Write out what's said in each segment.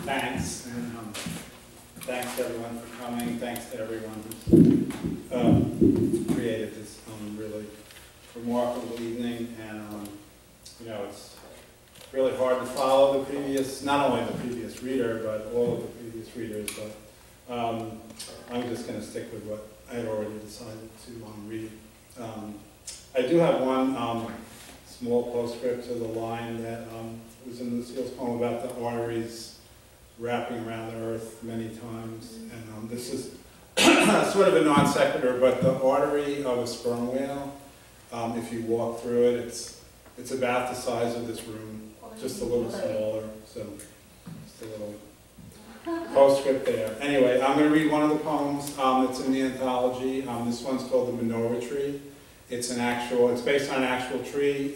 thanks, and thanks to everyone for coming. Thanks to everyone who's created this really remarkable evening. And you know, it's really hard to follow the previous, not only the previous reader, but all of the previous readers. But I'm just going to stick with what I had already decided to read. I do have one small postscript to the line that was in Lucille's poem about the arteries wrapping around the earth many times. And this is sort of a non sequitur, but the artery of a sperm whale, if you walk through it, it's about the size of this room, just a little smaller. So just a little postscript there. Anyway, I'm going to read one of the poems that's in the anthology. This one's called The Menorah Tree. It's based on an actual tree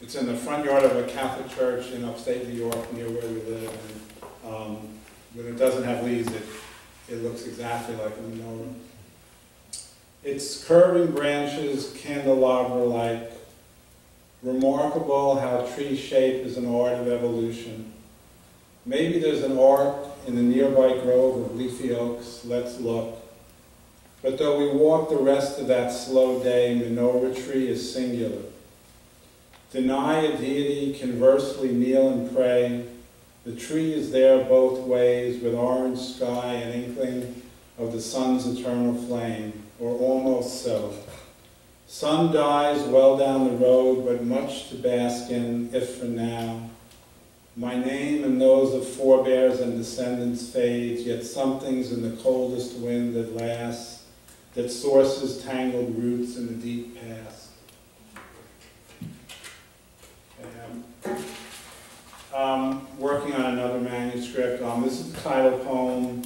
it's in the front yard of a Catholic church in upstate New York, near where we live. And when it doesn't have leaves, it looks exactly like a menorah. Its curving branches, candelabra-like. Remarkable how tree shape is an art of evolution. Maybe there's an ark in the nearby grove of leafy oaks. Let's look. But though we walk the rest of that slow day, menorah tree is singular. Deny a deity, conversely kneel and pray. The tree is there both ways, with orange sky and inkling of the sun's eternal flame, or almost so. Sun dies well down the road, but much to bask in, if for now. My name and those of forebears and descendants fades, yet something's in the coldest wind that lasts, that sources tangled roots in the deep past. Working on another manuscript. This is the title poem.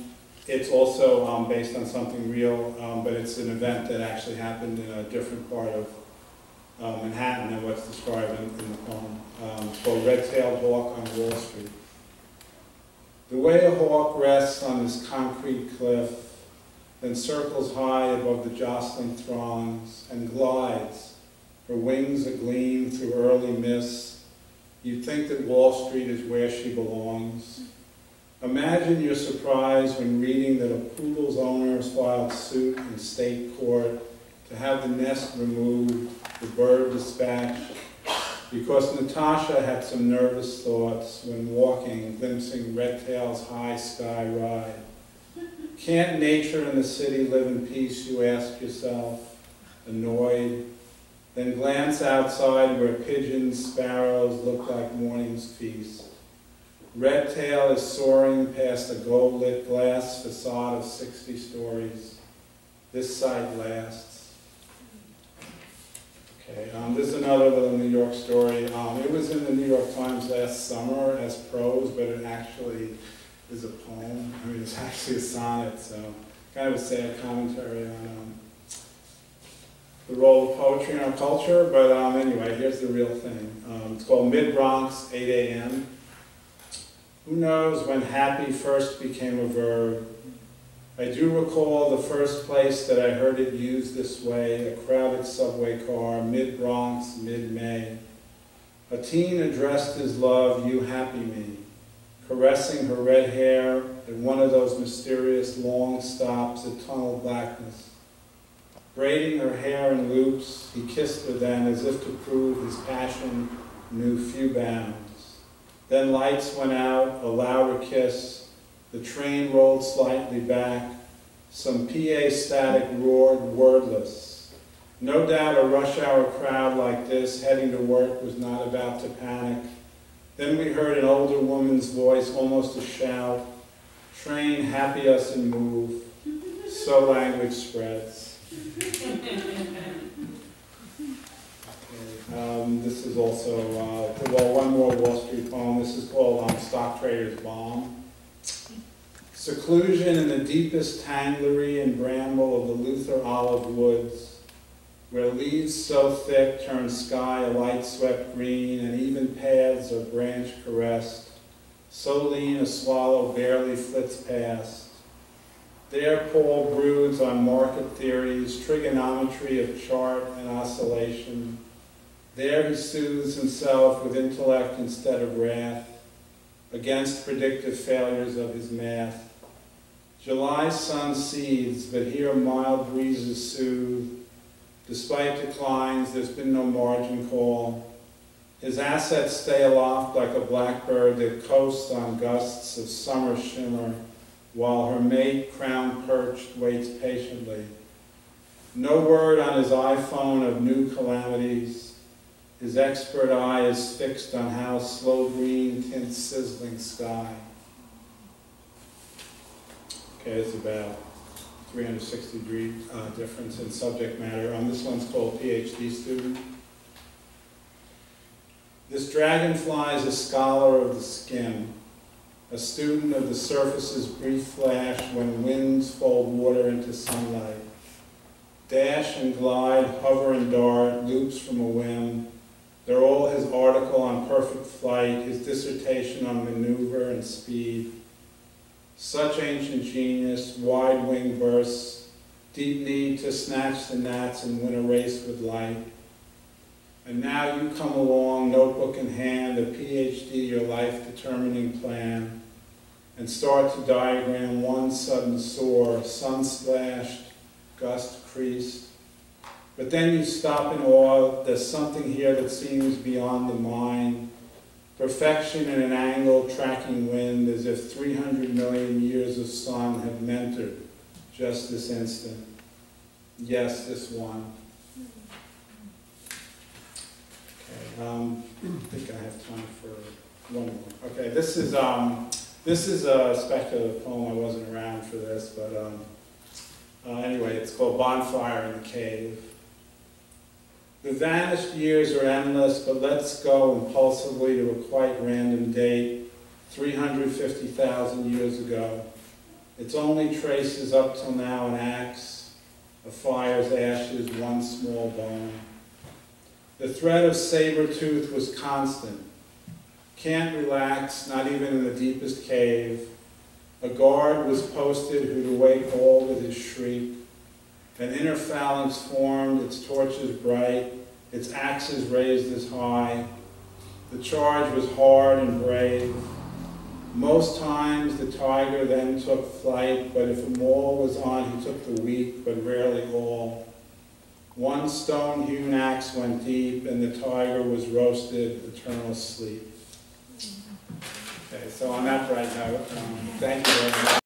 It's also based on something real, but it's an event that actually happened in a different part of Manhattan than what's described in the poem. It's called Red-Tailed Hawk on Wall Street. The way a hawk rests on this concrete cliff, then circles high above the jostling throngs and glides, her wings agleam through early mists. You'd think that Wall Street is where she belongs. Imagine your surprise when reading that a poodle's owners filed suit in state court to have the nest removed, the bird dispatched, because Natasha had some nervous thoughts when walking, glimpsing Red-Tail's high sky ride. Can't nature and the city live in peace, you ask yourself, annoyed? Then glance outside where pigeons, sparrows look like morning's feast. Red-Tail is soaring past a gold-lit glass facade of 60 stories. This sight lasts. Okay, this is another little New York story. It was in the New York Times last summer as prose, but it actually is a poem. I mean, it's actually a sonnet, so kind of a sad commentary on the role of poetry in our culture. But anyway, here's the real thing. It's called Mid-Bronx, 8 a.m. Who knows when happy first became a verb? I do recall the first place that I heard it used this way, a crowded subway car, mid-Bronx, mid-May. A teen addressed his love, you happy me, caressing her red hair at one of those mysterious long stops at tunnel blackness. Braiding her hair in loops, he kissed her then as if to prove his passion knew few bounds. Then lights went out, a louder kiss, the train rolled slightly back, some PA static roared wordless. No doubt a rush hour crowd like this heading to work was not about to panic. Then we heard an older woman's voice, almost a shout, train happy us and move, so language spreads. This is also, one more Wall Street poem. This is called Stock Trader's Bomb. Seclusion in the deepest tanglery and bramble of the Luther olive woods, where leaves so thick turn sky a light-swept green, and even paths are branch-caressed, so lean a swallow barely flits past. There Paul broods on market theories, trigonometry of chart and oscillation. There he soothes himself with intellect instead of wrath. against predictive failures of his math. July's sun seethes, but here mild breezes soothe. Despite declines, there's been no margin call. His assets stay aloft like a blackbird that coasts on gusts of summer shimmer, while her mate, crown perched, waits patiently. No word on his iPhone of new calamities. His expert eye is fixed on how slow green tints sizzling sky. Okay, it's about 360-degree difference in subject matter. This one's called PhD Student. This dragonfly is a scholar of the skin, a student of the surface's brief flash when winds fold water into sunlight. Dash and glide, hover and dart, loops from a whim. They're all his article on perfect flight, his dissertation on maneuver and speed. Such ancient genius, wide-wing bursts, deep need to snatch the gnats and win a race with light. And now you come along, notebook in hand, a PhD, your life-determining plan, and start to diagram one sudden soar, sun-splashed, gust creased. But then you stop in awe. There's something here that seems beyond the mind. Perfection in an angle, tracking wind, as if 300 million years of sun have mentored just this instant. Yes, this one. Okay, I think I have time for one more. Okay, this is a speculative poem. I wasn't around for this, but anyway, it's called Bonfire in the Cave. The vanished years are endless, but let's go impulsively to a quite random date, 350,000 years ago. Its only traces up till now an axe, a fire's ashes, one small bone. The threat of saber-tooth was constant. Can't relax, not even in the deepest cave. A guard was posted who'd awake all with his shriek. An inner phalanx formed, its torches bright, its axes raised as high. The charge was hard and brave. Most times the tiger then took flight, but if a mole was on, he took the weak, but rarely all. One stone-hewn axe went deep, and the tiger was roasted, eternal sleep. Okay, so on that bright note, thank you very much.